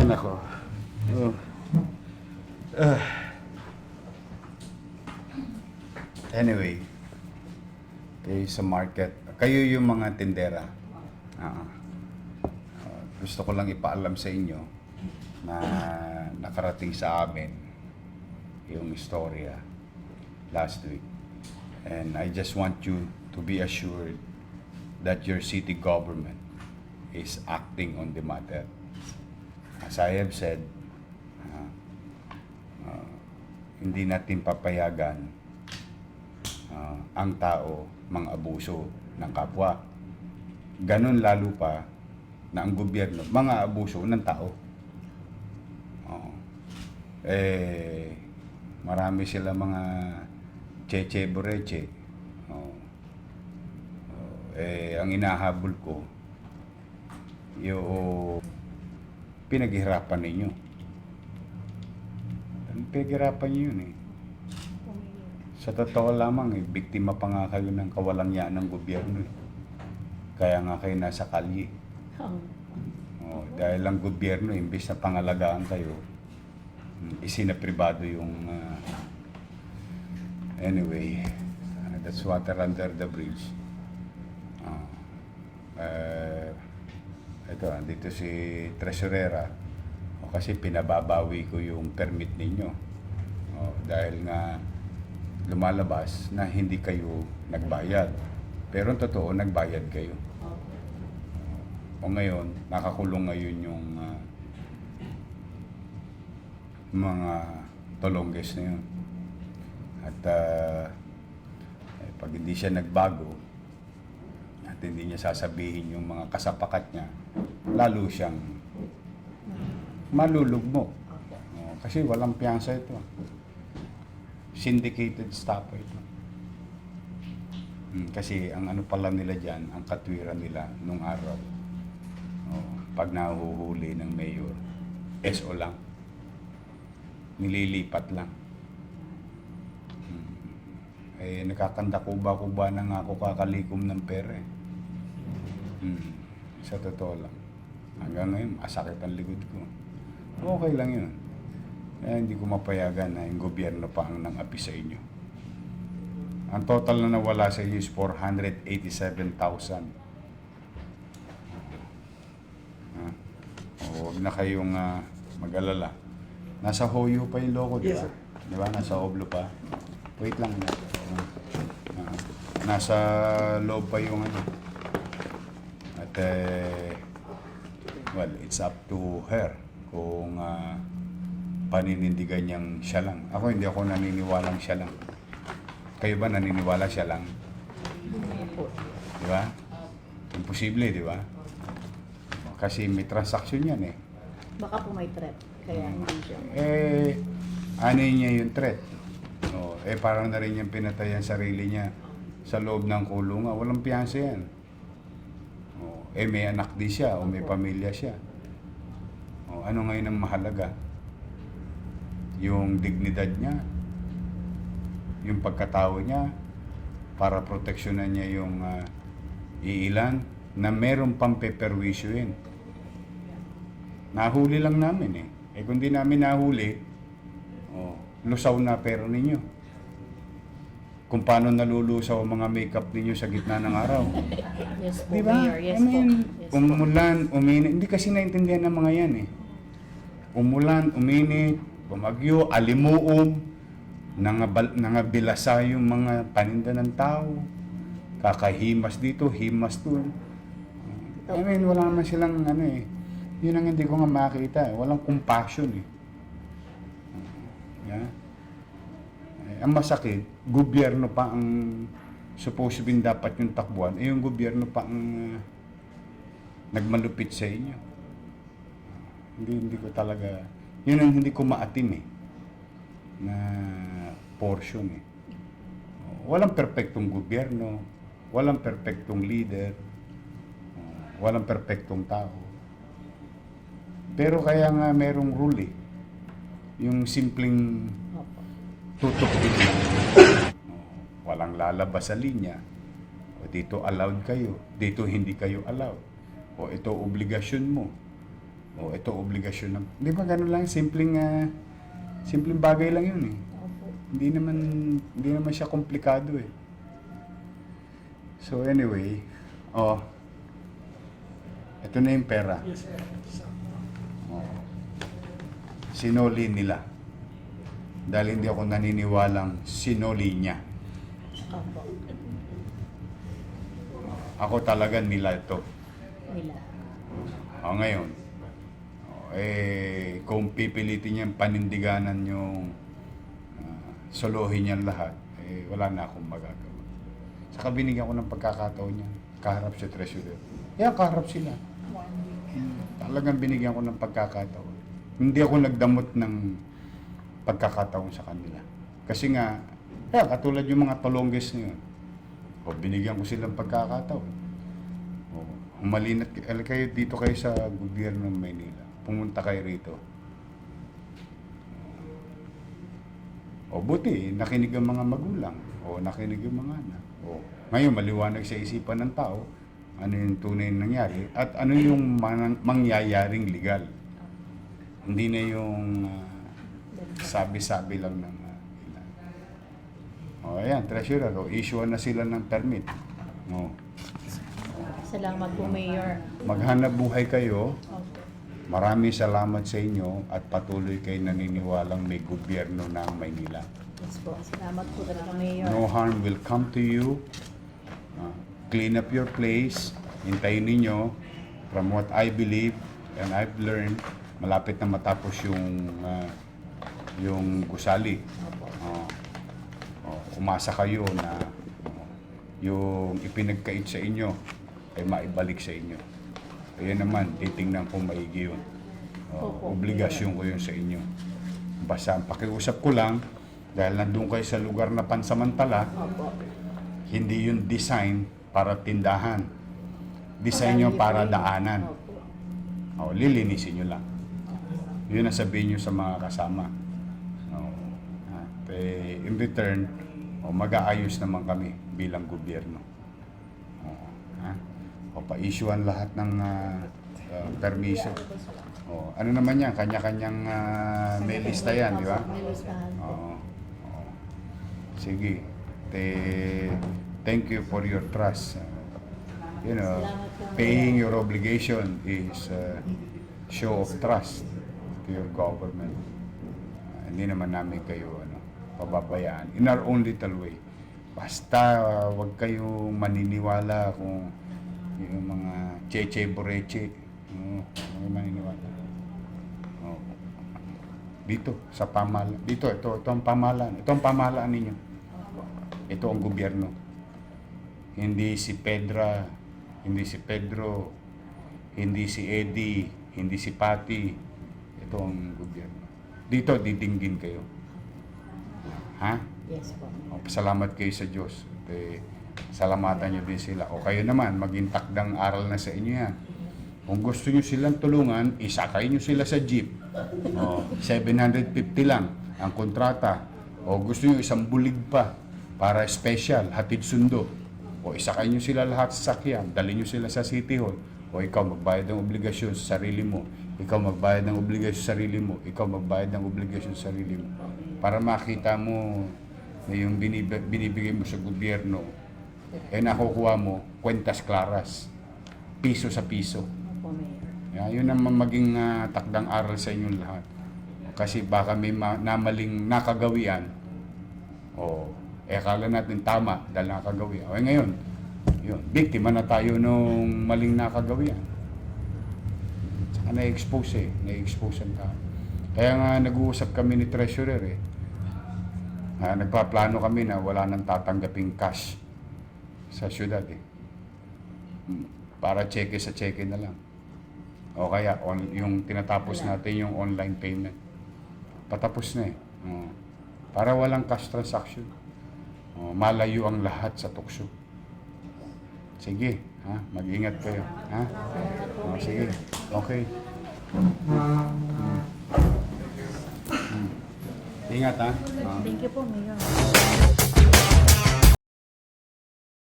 Ay, nako. Oh. Ah. Anyway, kayo sa market, kayo yung mga tindera. Gusto ko lang ipaalam sa inyo na nakarating sa amin yung istorya last week. And I just want you to be assured that your city government is acting on the matter. As I have said, hindi natin papayagan ang tao mang-abuso ng kapwa. Ganon lalo pa na ang gobyerno mang-aabuso ng tao. Marami sila mga cheche boreche. Ang inahabol ko, yung pinaghirapan ninyo. Pinaghirapan nyo yun eh. Sa totoo lamang eh, biktima pa nga kayo ng kawalangyaan ng gobyerno eh. Kaya nga kayo nasa kalye. Dahil ang gobyerno, imbes na pangalagaan kayo, isinapribado yung... Anyway, that's water under the bridge. Ito, andito si Tresurera. Kasi pinababawi ko yung permit ninyo. Dahil nga lumalabas na hindi kayo nagbayad. Pero ang totoo, nagbayad kayo. O ngayon, nakakulong ngayon yung mga tolongges na yun. At pag hindi siya nagbago, at hindi niya sasabihin yung mga kasapakat niya, lalo siyang malulugmok. Kasi walang piyansa ito. Syndicated stopper ito. Kasi ang ano pala nila dyan, ang katwiran nila nung araw, pag nahuhuli ng mayor, SO lang. Nililipat lang. Nakakanda-kuba-kuba na nga ako kakalikom ng pera eh. Sa totoo lang. Hanggang ngayon, masakit ang likod ko. Okay lang yun. Hindi ko mapayagan na yung gobyerno pa ang nang-api sa inyo. Ang total na nawala sa inyo is 487,000. Huwag na kayong mag-alala. Nasa Hoyo pa yung loko, di ba? Di ba? Nasa Oblo pa. Wait lang. Nasa loob pa yung ano. At well, it's up to her kung paninindigan niyang siya lang. Ako hindi ako naniniwalang siya lang. Kayo ba naniniwala siya lang? Di ba? Imposible, di ba? Kasi may transaksyon yan eh. Baka po may threat, kaya hindi siya. Ano niya yung threat? Parang na rin yung pinatay ang sarili niya sa loob ng kulungan. Walang piyansa yan. May anak di siya o may pamilya siya. Ano ngayon ang mahalaga? Yung dignidad niya, yung pagkatao niya, para proteksyonan niya yung iilan na meron pang peperwisyoin. Nahuli lang namin eh. Kung di namin nahuli, lusaw na pero ninyo. Kung paano nalulusaw ang mga makeup ninyo sa gitna ng araw. Yes po, Diba? Mayor. Yes po. Yes po. Umulan, uminit. Hindi kasi naintindihan ng mga yan eh. Umulan, uminit, bumagyo, alimuom, nangabilasa yung mga paninda ng tao. Kakahimas dito, himas doon. Wala naman silang ano eh. Yun ang hindi ko nga makita eh. Walang compassion eh. Yeah. Ang masakit, gobyerno pa ang supposed to dapat yung takbuhan, yung gobyerno pa ang nagmalupit sa inyo. Hindi ko talaga, yun ang hindi ko maatim eh, na portion eh. Walang perpektong gobyerno, walang perpektong leader, walang perpektong tao. Pero kaya nga merong rule eh, yung simpleng tutok din lang. Walang lalabas sa linya. O dito allowed kayo, dito hindi kayo allowed. O ito obligasyon mo. O, ito obligasyon ng... Di ba ganun lang, simpleng bagay lang yun eh. Opo. Hindi naman siya komplikado eh. So anyway, ito na yung pera. Oh. Sinoli nila. Dahil hindi ako naniniwalang sinoli niya. Opo. Ako talaga nila ito. Nila. Ngayon, kung pipilitin niyang panindiganan yung solohin niyan lahat, wala na akong magagawa. Saka binigyan ko ng pagkakataon niya, kaharap si Treasurer. Kaharap sila. Talagang binigyan ko ng pagkakataon. Hindi ako nagdamot ng pagkakataon sa kanila. Kasi nga, katulad yung mga Tolonges na yun. Binigyan ko silang pagkakataon. Humalinat kayo dito kayo sa gobyerno ng Maynila. Pumunta kayo rito. Buti, nakinig ang mga magulang. Nakinig yung mga anak. Ngayon, maliwanag sa isipan ng tao ano yung tunay na nangyari at ano yung mangyayaring legal. Hindi na yung sabi-sabi lang ng ilan. Ayan, Treasurer, issue na sila ng permit. Salamat po, Mayor. Maghanap buhay kayo. Opo. Maraming salamat sa inyo at patuloy kayo naniniwalang may gobyerno ng Maynila. Yes po. Salamat po talaga, Mayor. No harm will come to you. Clean up your place. Hintayin ninyo. From what I believe and I've learned, malapit na matapos yung gusali. Umasa kayo na yung ipinagkait sa inyo ay maibalik sa inyo. Kaya naman, titingnan ko maigi yun. Obligasyon ko yun sa inyo. Basta ang pakiusap ko lang, dahil nandun kayo sa lugar na pansamantala, Opo. hindi yun design para tindahan. Design nyo para daanan. Opo. Lilinisin nyo lang. Yun ang sabihin nyo sa mga kasama. At in return, mag-aayos naman kami bilang gobyerno. Pa-issuean lahat ng permiso. Ano naman yan? Kanya-kanyang may lista yan, di ba? May listahan po. Sige. Thank you for your trust. Paying your obligation is show of trust to your government. Hindi naman namin kayo pababayaan. In our own little way. Basta wag kayong maniniwala kung yung mga cheche boreche. Maniniwala. Dito sa pamahalaan. Ito ang pamahalaan. Ito ang pamahalaan ninyo. Ito ang gobyerno. Hindi si Pedra, hindi si Pedro, hindi si Eddie, hindi si Patty. Ito ang gobyerno. Dito, didinggin kayo. Ha? Yes po. Pasalamat kayo sa Diyos. Salamatan nyo din sila. O kayo naman, maging takdang aral na sa inyo yan. Kung gusto nyo silang tulungan, isakay nyo sila sa jeep. 750 lang ang kontrata. O gusto nyo isang bulig pa para special, hatid sundo. O isakay nyo sila lahat sa sakyan, dali nyo sila sa City Hall. O ikaw magbayad ng obligasyon sa sarili mo. Ikaw magbayad ng obligasyon sa sarili mo. Ikaw magbayad ng obligasyon sa sarili mo. Para makita mo na yung binibigay mo sa gobyerno, nakukuha mo, kwentas klaras, piso sa piso. Opo, Mayor. Yun ang maging takdang aral sa inyong lahat. Kasi baka may namaling nakagawian, akala natin tama dahil nakagawian. Ngayon, yun, biktima na tayo nung maling nakagawian. Saka na-expose ang tao. Kaya nga nag-uusap kami ni Treasurer nagpaplano kami na wala nang tatanggaping cash sa syudad para cheque sa cheque na lang. O kaya yung tinatapos natin yung online payment. Patapos na para walang cash transaction. Malayo ang lahat sa tukso. Sige, mag-ingat kayo. Sige, okay. Ingat Thank you po, Mayor.